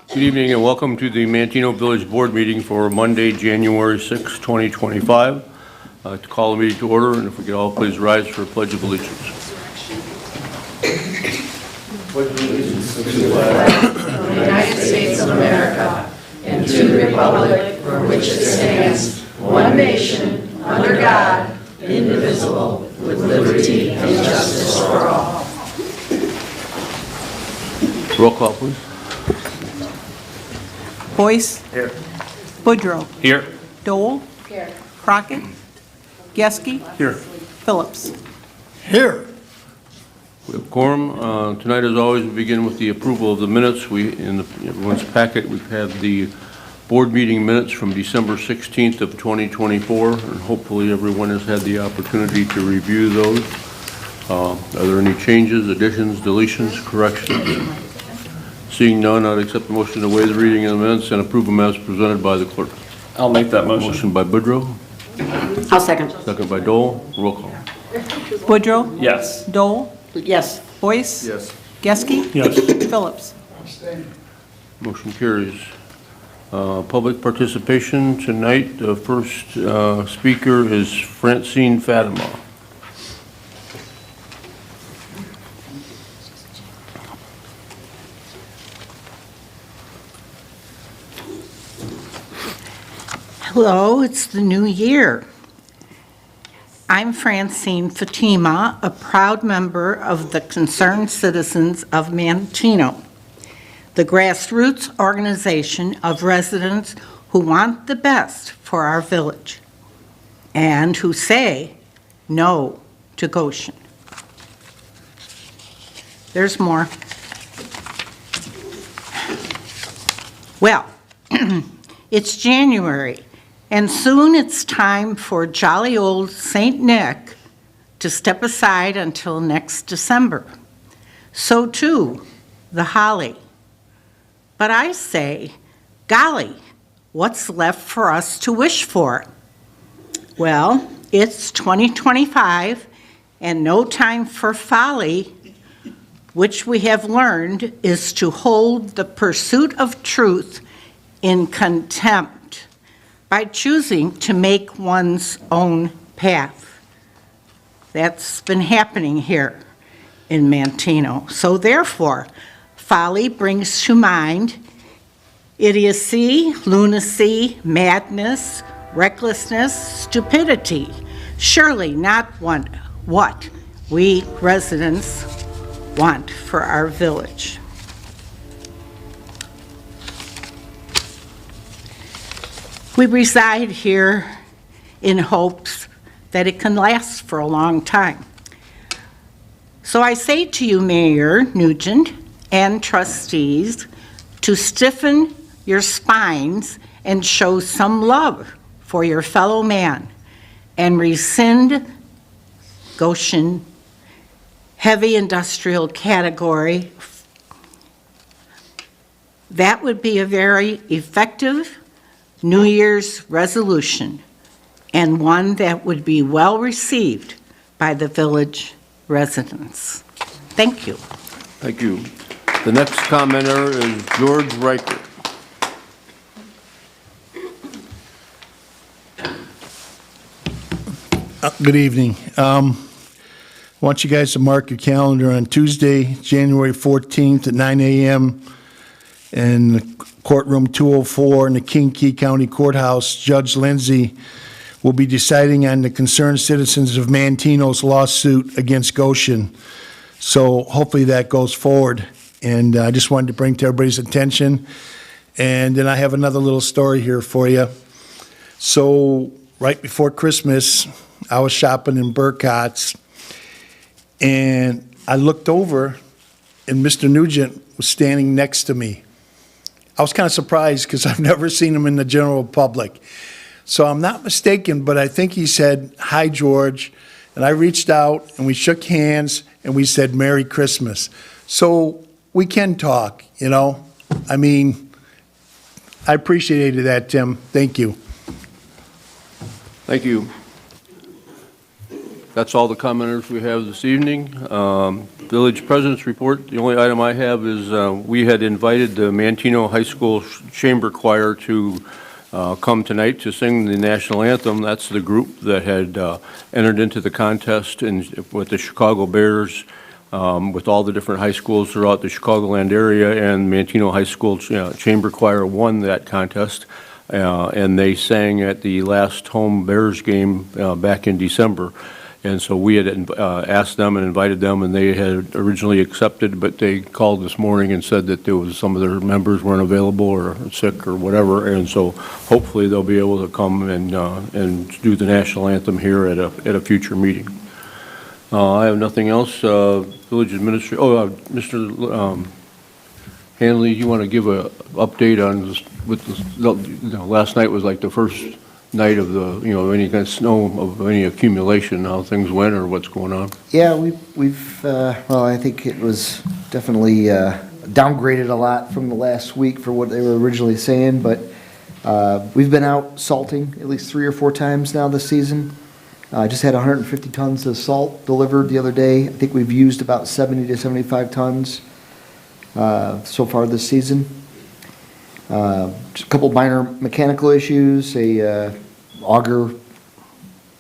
Good evening and welcome to the Manteno Village Board meeting for Monday, January 6, 2025. I'd like to call the meeting to order, and if we could all please rise for a pledge of allegiance. Pledge allegiance to the flag of the United States of America and to the republic for which it stands, one nation, under God, indivisible, with liberty and justice for all. Roll call, please. Boyce. Here. Boudreau. Here. Dole. Here. Crockett. Geske. Here. Phillips. Here. We have quorum. Tonight, as always, we begin with the approval of the minutes. In everyone's packet, we've had the board meeting minutes from December 16th of 2024, and hopefully everyone has had the opportunity to review those. Are there any changes, additions, deletions, corrections? Seeing none, I'd accept the motion to waive the reading of the minutes and approve them as presented by the clerk. I'll make that motion. Motion by Boudreau. I'll second. Second by Dole. Roll call. Boudreau. Yes. Dole. Yes. Boyce. Yes. Geske. Yes. Phillips. Motion carries. Public participation tonight. The first speaker is Francine Fatima. Hello, it's the new year. I'm Francine Fatima, a proud member of the Concerned Citizens of Manteno, the grassroots organization of residents who want the best for our village and who say no to Goshen. There's more. Well, it's January. And soon it's time for jolly old St. Nick to step aside until next December. So too, the holly. But I say, golly, what's left for us to wish for? Well, it's 2025 and no time for folly, which we have learned is to hold the pursuit of truth in contempt by choosing to make one's own path. That's been happening here in Manteno. So therefore, folly brings to mind idiocy, lunacy, madness, recklessness, stupidity. Surely not what we residents want for our village. We reside here in hopes that it can last for a long time. So I say to you, Mayor Nugent and trustees, to stiffen your spines and show some love for your fellow man and rescind Goshen heavy industrial category. That would be a very effective New Year's resolution, and one that would be well received by the village residents. Thank you. Thank you. The next commenter is George Riker. Good evening. I want you guys to mark your calendar on Tuesday, January 14th at 9 a.m. in the courtroom 204 in the King Key County Courthouse. Judge Lindsay will be deciding on the Concerned Citizens of Manteno's lawsuit against Goshen. So hopefully that goes forward. And I just wanted to bring to everybody's attention. And then I have another little story here for you. So right before Christmas, I was shopping in Burcott's, and I looked over, and Mr. Nugent was standing next to me. I was kind of surprised because I've never seen him in the general public. So I'm not mistaken, but I think he said, "Hi, George." And I reached out and we shook hands and we said, "Merry Christmas." So we can talk, you know. I mean, I appreciated that, Tim. Thank you. Thank you. That's all the commenters we have this evening. Village President's Report, the only item I have is we had invited the Manteno High School Chamber Choir to come tonight to sing the national anthem. That's the group that had entered into the contest with the Chicago Bears, with all the different high schools throughout the Chicagoland area, and Manteno High School Chamber Choir won that contest. And they sang at the last home Bears game back in December. And so we had asked them and invited them, and they had originally accepted, but they called this morning and said that there was some of their members weren't available or sick or whatever, and so hopefully they'll be able to come and do the national anthem here at a future meeting. I have nothing else. Village administrator. Mr. Hanley, you want to give a update on this, last night was like the first night of the, any kind of snow, of any accumulation, how things went or what's going on? Yeah, well, I think it was definitely downgraded a lot from the last week for what they were originally saying, but we've been out salting at least 3 or 4 times now this season. I just had 150 tons of salt delivered the other day. I think we've used about 70 to 75 tons so far this season. Just a couple minor mechanical issues. A auger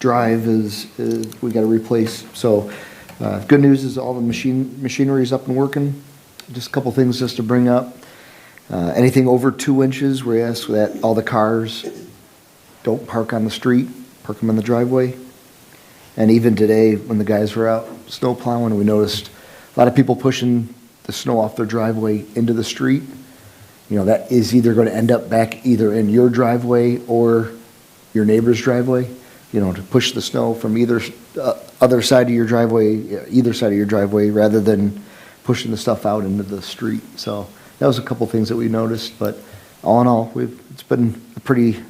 drive is we got to replace. So good news is all the machinery is up and working. Just a couple things just to bring up. Anything over 2 inches, we ask that all the cars don't park on the street, park them in the driveway. And even today, when the guys were out snow plowing, we noticed a lot of people pushing the snow off their driveway into the street. That is either going to end up back either in your driveway or your neighbor's driveway, to push the snow from either side of your driveway, rather than pushing the stuff out into the street. So that was a couple things that we noticed, but all in all, it's been a pretty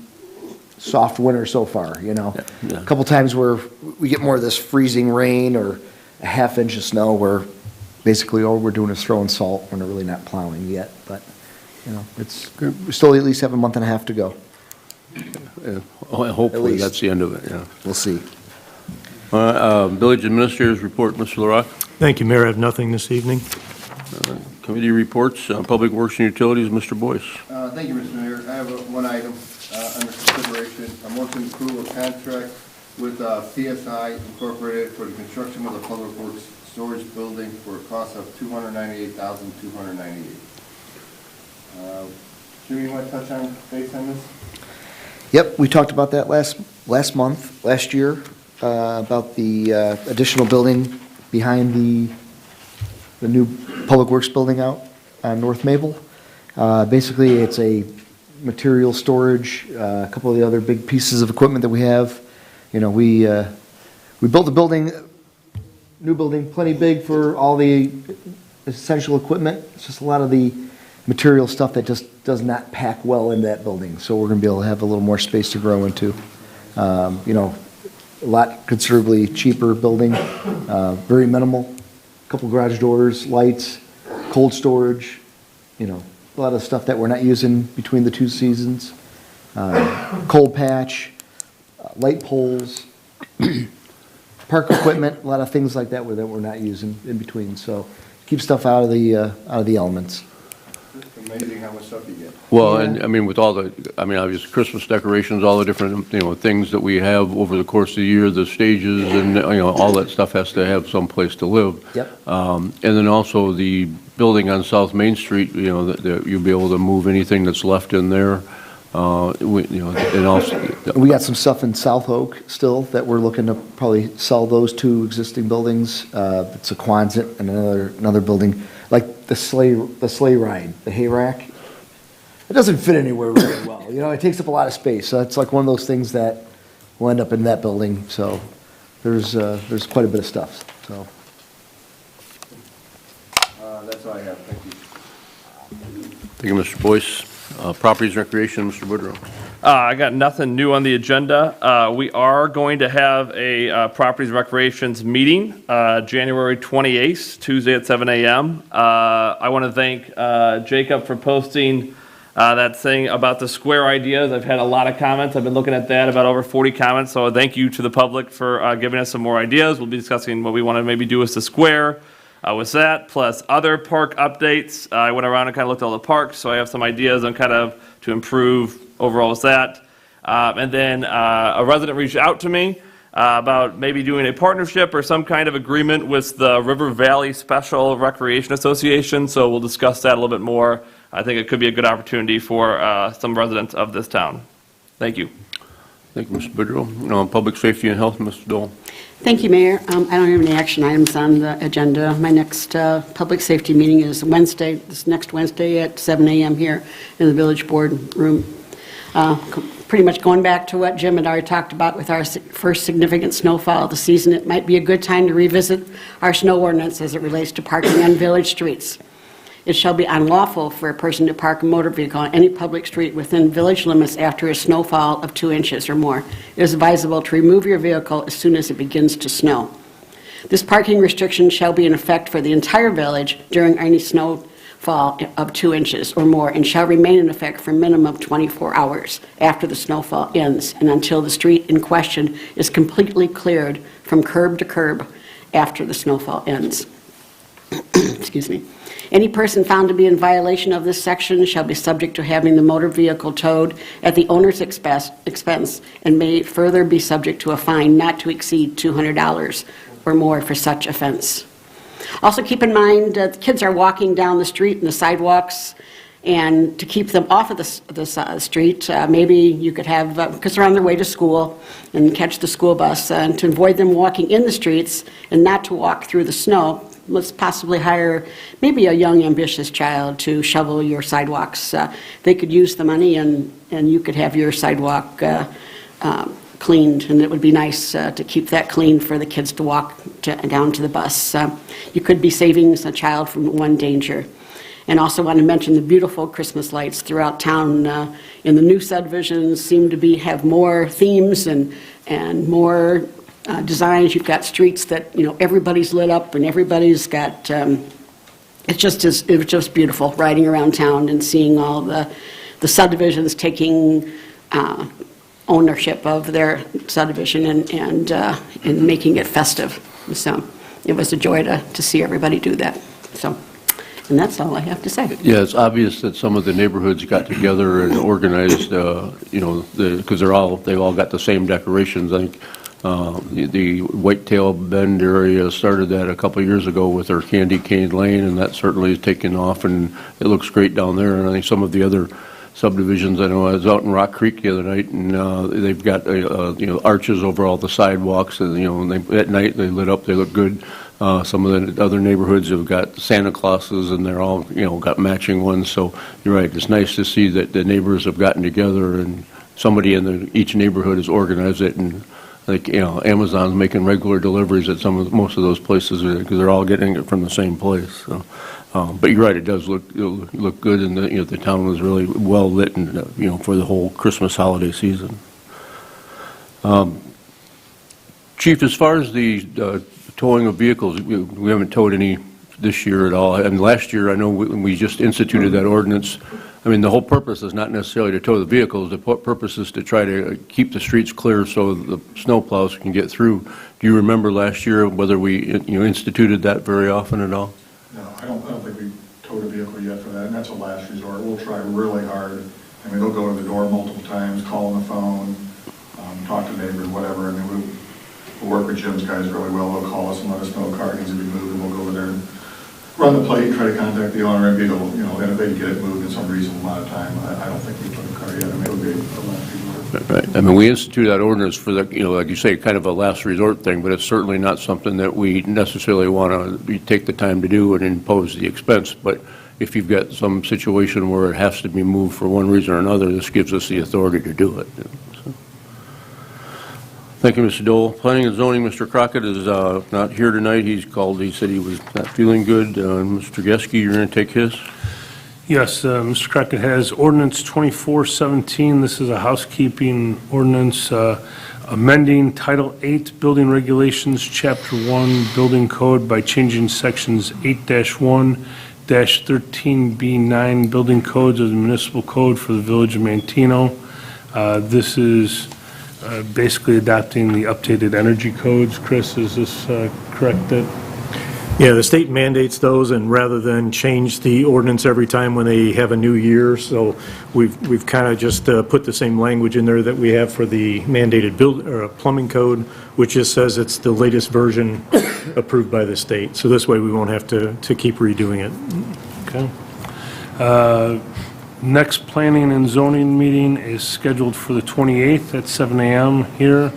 soft winter so far, Yeah. A couple times where we get more of this freezing rain or a half inch of snow where basically all we're doing is throwing salt. We're really not plowing yet, but we still at least have a month and a half to go. Hopefully that's the end of it, yeah. We'll see. Village Administrator's Report, Mr. LaRock. Thank you, Mayor. I have nothing this evening. Committee reports, Public Works and Utilities, Mr. Boyce. Thank you, Mr. Mayor. I have one item under consideration. I'm working to approve a contract with PSI Incorporated for the construction of the Public Works Storage Building for a cost of $298,298. Jimmy, you want to touch on base on this? Yep, we talked about that last year, about the additional building behind the new Public Works building out on North Maple. Basically, it's a material storage, a couple of the other big pieces of equipment that we have. We built a building, new building, plenty big for all the essential equipment. It's just a lot of the material stuff that just does not pack well in that building. So we're going to be able to have a little more space to grow into. A lot considerably cheaper building, very minimal. A couple garage doors, lights, cold storage, a lot of stuff that we're not using between the 2 seasons. Cold patch, light poles, park equipment, a lot of things like that that we're not using in between. So keep stuff out of the elements. It's amazing how much stuff you get. Well, and I mean, with all the, obviously Christmas decorations, all the different, things that we have over the course of the year, the stages and, all that stuff has to have some place to live. Yep. And then also the building on South Main Street, that you'll be able to move anything that's left in there. And also. We got some stuff in South Oak still that we're looking to probably sell those 2 existing buildings. It's a Quonset and another building, like the sleigh ride, the hay rack. It doesn't fit anywhere really well. It takes up a lot of space. So it's like one of those things that will end up in that building. So there's quite a bit of stuff. So That's all I have. Thank you. Thank you, Mr. Boyce. Properties and Recreation, Mr. Woodrow. I got nothing new on the agenda. We are going to have a Properties and Recreations meeting January 28th, Tuesday at 7 a.m. I want to thank Jacob for posting that thing about the square ideas. I've had a lot of comments. I've been looking at that, about over 40 comments. So thank you to the public for giving us some more ideas. We'll be discussing what we want to maybe do with the square. With that, plus other park updates. I went around and kind of looked at all the parks, so I have some ideas on kind of to improve overall with that. And then a resident reached out to me about maybe doing a partnership or some kind of agreement with the River Valley Special Recreation Association, so we'll discuss that a little bit more. I think it could be a good opportunity for some residents of this town. Thank you. Thank you, Mr. Boudreau. Public Safety and Health, Mr. Dole. Thank you, Mayor. I don't have any action items on the agenda. My next public safety meeting is Wednesday, this next Wednesday at 7 a.m. here in the Village Board room. Pretty much going back to what Jim had already talked about with our first significant snowfall of the season, it might be a good time to revisit our snow ordinance as it relates to parking on village streets. It shall be unlawful for a person to park a motor vehicle on any public street within village limits after a snowfall of 2 inches or more. It is advisable to remove your vehicle as soon as it begins to snow. This parking restriction shall be in effect for the entire village during any snowfall of 2 inches or more and shall remain in effect for a minimum of 24 hours after the snowfall ends and until the street in question is completely cleared from curb to curb after the snowfall ends. Excuse me. Any person found to be in violation of this section shall be subject to having the motor vehicle towed at the owner's expense and may further be subject to a fine not to exceed $200 or more for such offense. Also keep in mind that kids are walking down the street and the sidewalks, and to keep them off of the street, maybe you could have, because they're on their way to school, and catch the school bus, and to avoid them walking in the streets and not to walk through the snow, let's possibly hire maybe a young, ambitious child to shovel your sidewalks. They could use the money, and you could have your sidewalk cleaned, and it would be nice to keep that clean for the kids to walk down to the bus. You could be saving a child from one danger. And also want to mention the beautiful Christmas lights throughout town. In the new subdivisions seem to have more themes and more designs. You've got streets that, everybody's lit up and everybody's got, it was just beautiful riding around town and seeing all the subdivisions taking ownership of their subdivision and making it festive. So it was a joy to see everybody do that. So, and that's all I have to say. Yeah, it's obvious that some of the neighborhoods got together and organized, because they've all got the same decorations. I think the Whitetail Bend area started that a couple of years ago with their Candy Cane Lane, and that certainly has taken off, and it looks great down there. And I think some of the other subdivisions, I know I was out in Rock Creek the other night, and they've got arches over all the sidewalks, and at night they lit up, they look good. Some of the other neighborhoods have got Santa Clauses, and they're all got matching ones. So you're right, it's nice to see that the neighbors have gotten together and somebody in each neighborhood has organized it. And like Amazon's making regular deliveries at most of those places because they're all getting it from the same place. So. But you're right; it does look good, and the town was really well lit, and for the whole Christmas holiday season. Chief, as far as the towing of vehicles, we haven't towed any this year at all. And last year, I know we just instituted that ordinance. I mean, the whole purpose is not necessarily to tow the vehicles. The purpose is to try to keep the streets clear so the snow plows can get through. Do you remember last year whether we instituted that very often at all? No, I don't think we towed a vehicle yet for that, and that's a last resort. We'll try really hard. I mean, they'll go to the door multiple times, call on the phone, talk to neighbors, whatever. I mean, we'll work with Jim's guys really well. They'll call us and let us know a car needs to be moved, and we'll go over there and run the plate and try to contact the owner and be able, and if they can get it moved in some reasonable amount of time. I don't think we put a car yet. I mean, it would be a last resort. Right. I mean, we instituted that ordinance for the, like you say, kind of a last resort thing, but it's certainly not something that we necessarily want to take the time to do and impose the expense. But if you've got some situation where it has to be moved for one reason or another, this gives us the authority to do it. So. Thank you, Mr. Dole. Planning and Zoning, Mr. Crockett is not here tonight. He said he was not feeling good. Mr. Geske, you're going to take his? Yes, Mr. Crockett has ordinance 2417. This is a housekeeping ordinance amending Title 8 Building Regulations, Chapter 1 Building Code by changing sections 8-1, 26-13B9 building codes of the municipal code for the village of Manteno. This is basically adopting the updated energy codes. Chris, is this correct? Yeah, the state mandates those, and rather than change the ordinance every time when they have a new year, so we've kind of just put the same language in there that we have for the mandated plumbing code, which just says it's the latest version approved by the state. So this way we won't have to keep redoing it. Okay. Next planning and zoning meeting is scheduled for the 28th at 7 a.m. here.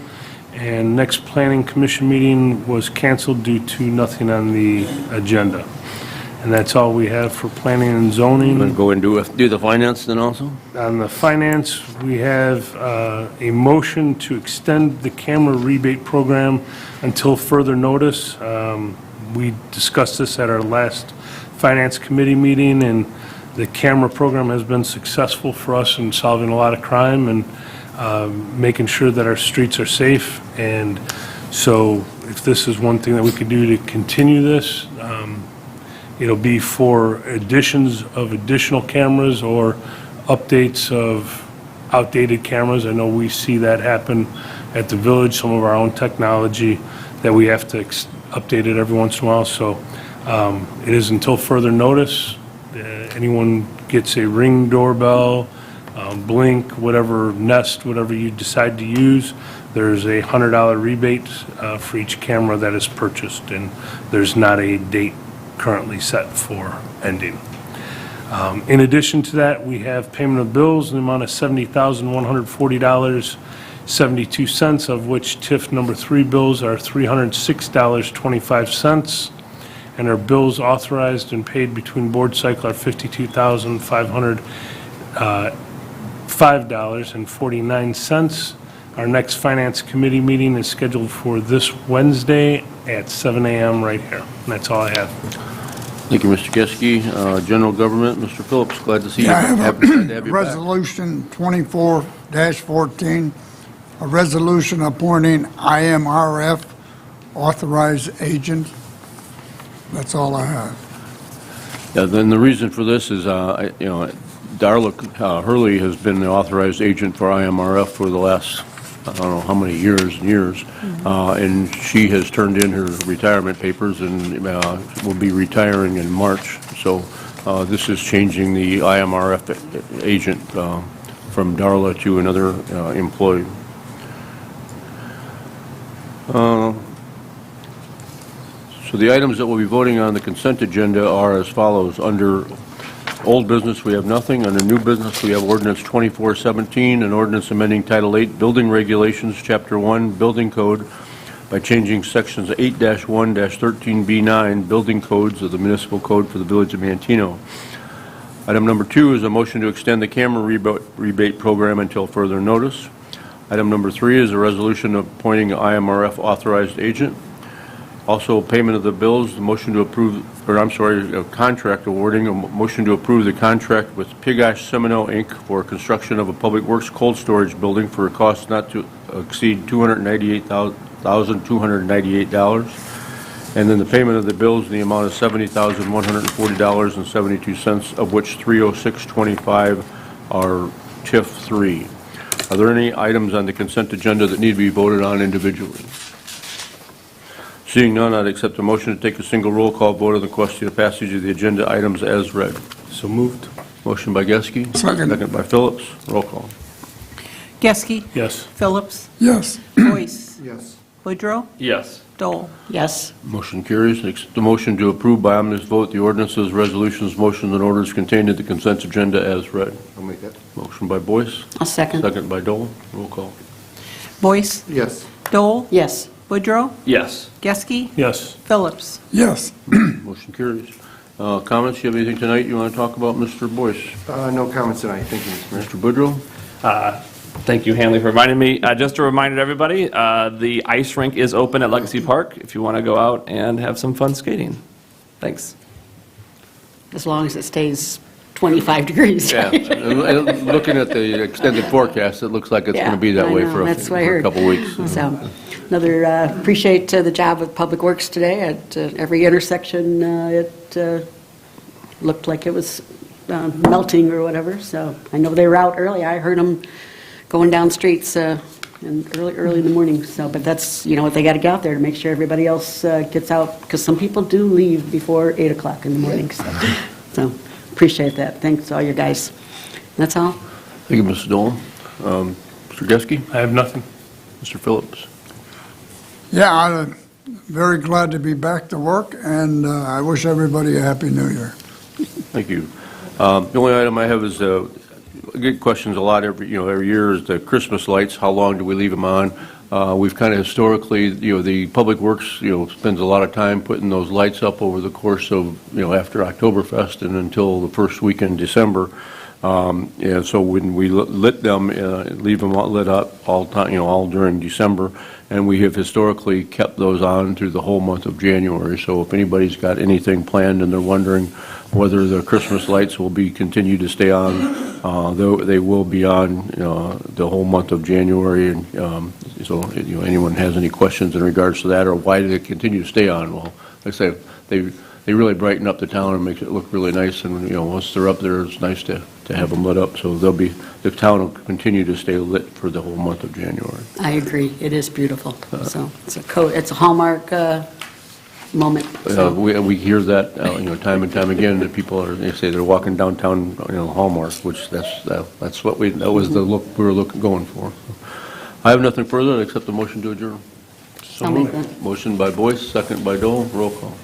And next planning commission meeting was canceled due to nothing on the agenda. And that's all we have for planning and zoning. Going to go and do the finance then also? On the finance, we have a motion to extend the camera rebate program until further notice. We discussed this at our last finance committee meeting, and the camera program has been successful for us in solving a lot of crime and making sure that our streets are safe. And so if this is one thing that we could do to continue this, it'll be for additions of additional cameras or updates of outdated cameras. I know we see that happen at the village, some of our own technology that we have to update it every once in a while. So it is until further notice. Anyone gets a Ring doorbell, Blink, whatever, Nest, whatever you decide to use, there's a $100 rebate for each camera that is purchased, and there's not a date currently set for ending. In addition to that, we have payment of bills in the amount of $70,140.72, of which TIF number 3 bills are $306.25, and our bills authorized and paid between board cycle are $52,505.49. Our next finance committee meeting is scheduled for this Wednesday at 7 a.m. right here. And that's all I have. Thank you, Mr. Geske. General Government, Mr. Phillips, glad to see you. Yeah, I have Happy to have you back. Resolution 24-14, a resolution appointing IMRF authorized agent. That's all I have. Yeah, then the reason for this is, Darla Hurley has been the authorized agent for IMRF for the last, I don't know how many years and years, and she has turned in her retirement papers and will be retiring in March. So this is changing the IMRF agent from Darla to another employee. So the items that we'll be voting on the consent agenda are as follows. Under old business, we have nothing. Under new business, we have ordinance 2417, an ordinance amending Title 8 Building Regulations, Chapter 1, Building Code, by changing sections 8-1-13B9 Building Codes of the Municipal Code for the Village of Manteno. Item number 2 is a motion to extend the camera rebate program until further notice. Item number 3 is a resolution appointing an IMRF authorized agent. Also, payment of the bills, the motion to approve, a contract awarding, a motion to approve the contract with Pigash Semino, Inc. for construction of a Public Works cold storage building for a cost not to exceed $298,298. And then the payment of the bills in the amount of $70,140.72, of which $306.25 are TIF 3. Are there any items on the consent agenda that need to be voted on individually? Seeing none, I'd accept a motion to take a single roll call vote on the question of passage of the agenda items as read. So moved. Motion by Geske. Second. Second by Phillips. Roll call. Geske? Yes. Phillips? Yes. Boyce? Yes. Woodrow? Yes. Dole? Yes. Motion carries. Accept the motion to approve by omnibus vote the ordinances, resolutions, motions, and orders contained in the consent agenda as read. I'll make that. Motion by Boyce. A second. Second by Dole. Roll call. Boyce? Yes. Dole? Yes. Woodrow? Yes. Geske? Yes. Phillips? Yes. Motion carries. Comments? You have anything tonight you want to talk about, Mr. Boyce? No comments tonight. Thank you, Mr. Mayor. Mr. Boudreau? Thank you, Hanley, for reminding me. Just a reminder to everybody, the ice rink is open at Legacy Park if you want to go out and have some fun skating. Thanks. As long as it stays 25 degrees. Yeah. Looking at the extended forecast, it looks like it's going to be that way for a couple weeks. So, appreciate the job of Public Works today at every intersection. It looked like it was melting or whatever, so I know they were out early. I heard them going down streets and early in the morning, so, but that's, you know, they got to get out there to make sure everybody else gets out, because some people do leave before 8 o'clock in the morning, so appreciate that. Thanks to all you guys. That's all. Thank you, Mrs. Dolan. Mr. Geske? I have nothing. Mr. Phillips? Yeah, I'm very glad to be back to work, and I wish everybody a Happy New Year. Thank you. The only item I have is, I get questions a lot every year, is the Christmas lights. How long do we leave them on? We've kind of historically, the Public Works, spends a lot of time putting those lights up over the course of, after Oktoberfest and until the first week in December. And so when we lit them, leave them lit up all time, all during December, and we have historically kept those on through the whole month of January. So if anybody's got anything planned and they're wondering whether the Christmas lights will be continue to stay on, they will be on the whole month of January. And so anyone has any questions in regards to that, or why do they continue to stay on? Well, like I say, they really brighten up the town and make it look really nice. And once they're up there, it's nice to have them lit up. So the town will continue to stay lit for the whole month of January. I agree. It is beautiful. So it's a Hallmark moment. So. We hear that time and time again, that they say they're walking downtown Hallmark, which that's what that was the look we were going for. I have nothing further except the motion to adjourn. I'll make that. Motion by Boyce, second by Dole. Roll call.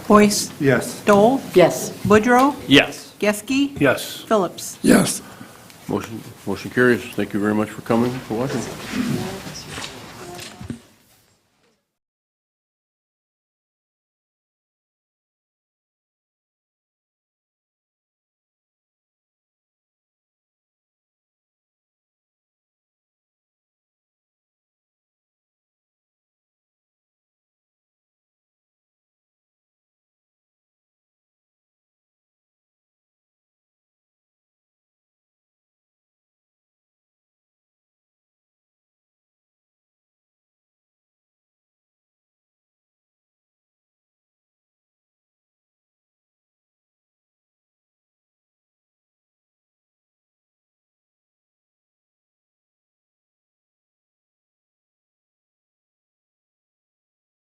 Boyce? Yes. Dole? Yes. Boudreaux? Yes. Geske? Yes. Phillips? Yes. Motion carries. Thank you very much for coming, for watching.